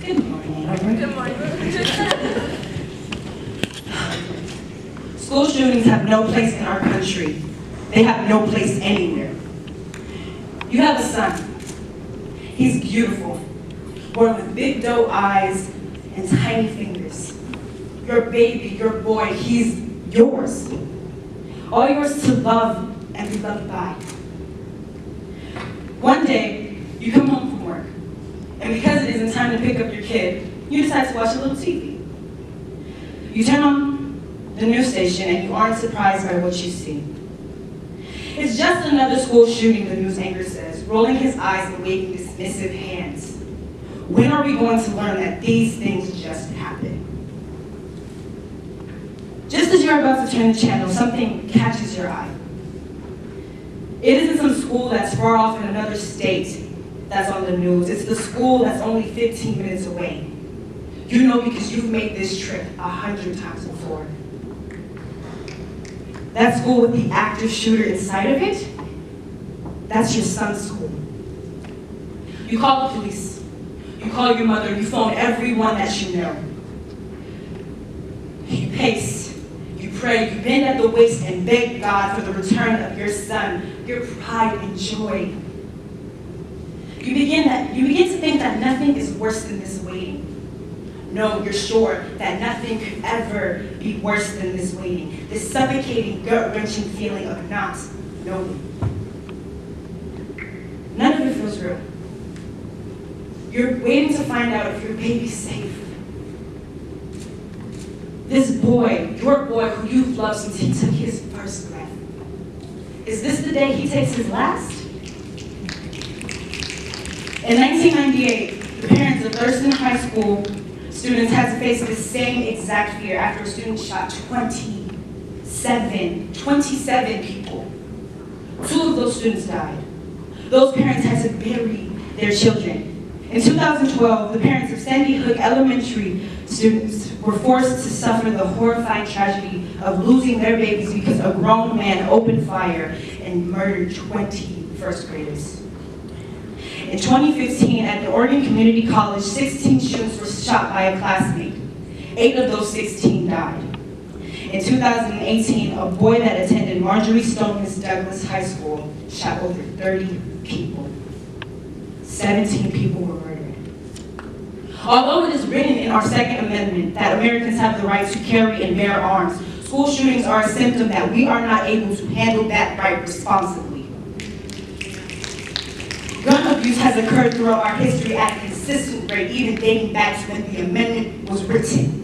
Good morning. Good morning. School shootings have no place in our country. They have no place anywhere. You have a son. He's beautiful, born with big doe eyes and tiny fingers. Your baby, your boy, he's yours. All yours to love and be loved by. One day, you come home from work, and because it isn't time to pick up your kid, you decide to watch a little TV. You turn on the news station and you aren't surprised by what you see. It's just another school shooting, the news anchor says, rolling his eyes and waving dismissive hands. When are we going to learn that these things just happen? Just as you're about to turn the channel, something catches your eye. It isn't some school that's far off in another state that's on the news. It's the school that's only 15 minutes away. You know because you've made this trip 100 times before. That school with the active shooter inside of it, that's your son's school. You call the police. You call your mother. You phone everyone that you know. You pace. You pray. You bend at the waist and beg God for the return of your son, your pride and joy. You begin to think that nothing is worse than this waiting. No, you're sure that nothing could ever be worse than this waiting, this suffocating, gut-wrenching feeling of not knowing. None of it feels real. You're waiting to find out if your baby's safe. This boy, your boy who you've loved since he took his first breath. Is this the day he takes his last? In 1998, the parents of Thurston High School students had to face the same exact fear after a student shot 27 people. 2 of those students died. Those parents had to bury their children. In 2012, the parents of Sandy Hook Elementary students were forced to suffer the horrifying tragedy of losing their babies because a grown man opened fire and murdered 20 first graders. In 2015, at the Oregon Community College, 16 students were shot by a classmate. 8 of those 16 died. In 2018, a boy that attended Marjorie Stoneman Douglas High School shot over 30 people. 17 people were murdered. Although it is written in our Second Amendment that Americans have the right to carry and bear arms, school shootings are a symptom that we are not able to handle that right responsibly. Gun abuse has occurred throughout our history at a consistent rate, even dating back to when the amendment was written.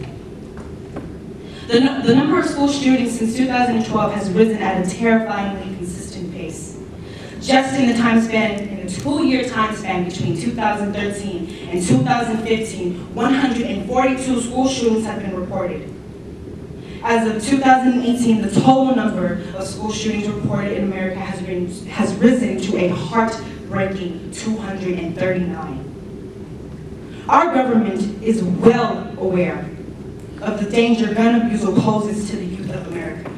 The number of school shootings since 2012 has risen at a terrifyingly consistent pace. Just in the 2-year time span between 2013 and 2015, 142 school shootings have been reported. As of 2018, the total number of school shootings reported in America has risen to a heartbreaking 239. Our government is well aware of the danger gun abuse poses to the youth of America.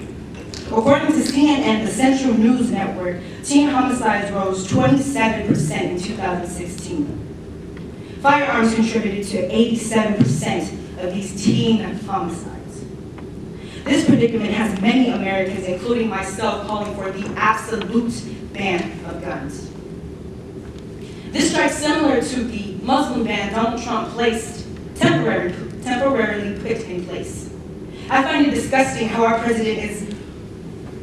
According to CNN, the Central News Network, teen homicides rose 27% in 2016. Firearms contributed to 87% of these teen homicides. This predicament has many Americans, including myself, calling for the absolute ban of guns. This strikes similar to the Muslim ban Donald Trump temporarily put in place. I find it disgusting how our president is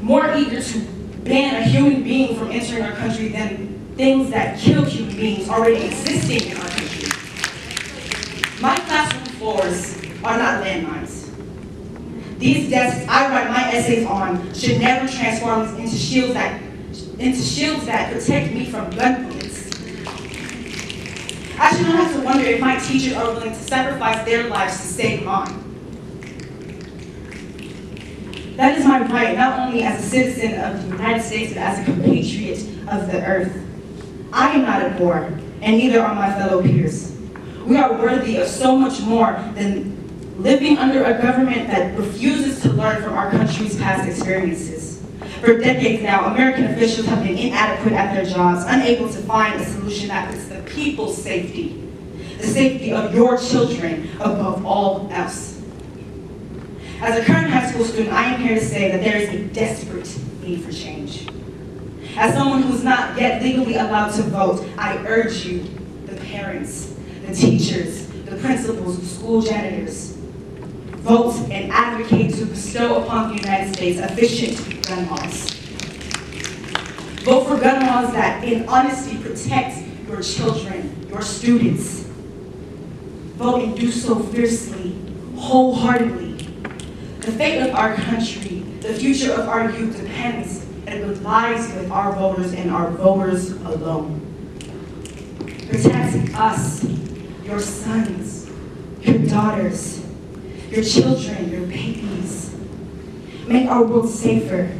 more eager to ban a human being from entering our country than things that kill human beings already existing in our country. My classroom floors are not landmines. These desks I write my essays on should never transform into shields that protect me from gun bullets. I should not have to wonder if my teachers are willing to sacrifice their lives to save mine. That is my right, not only as a citizen of the United States, but as a compatriot of the earth. I am not at war, and neither are my fellow peers. We are worthy of so much more than living under a government that refuses to learn from our country's past experiences. For decades now, American officials have been inadequate at their jobs, unable to find a solution that puts the people's safety, the safety of your children above all else. As a current high school student, I am here to say that there is a desperate need for change. As someone who's not yet legally allowed to vote, I urge you, the parents, the teachers, the principals, the school janitors, vote and advocate to bestow upon the United States efficient gun laws. Vote for gun laws that, in honesty, protect your children, your students. Vote and do so fiercely, wholeheartedly. The fate of our country, the future of our youth depends and lies with our voters and our voters alone. Protect us, your sons, your daughters, your children, your babies. Make our world safer.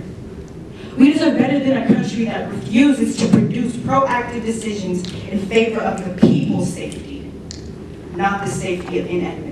We deserve better than a country that refuses to produce proactive decisions in favor of the people's safety, not the safety of inanimate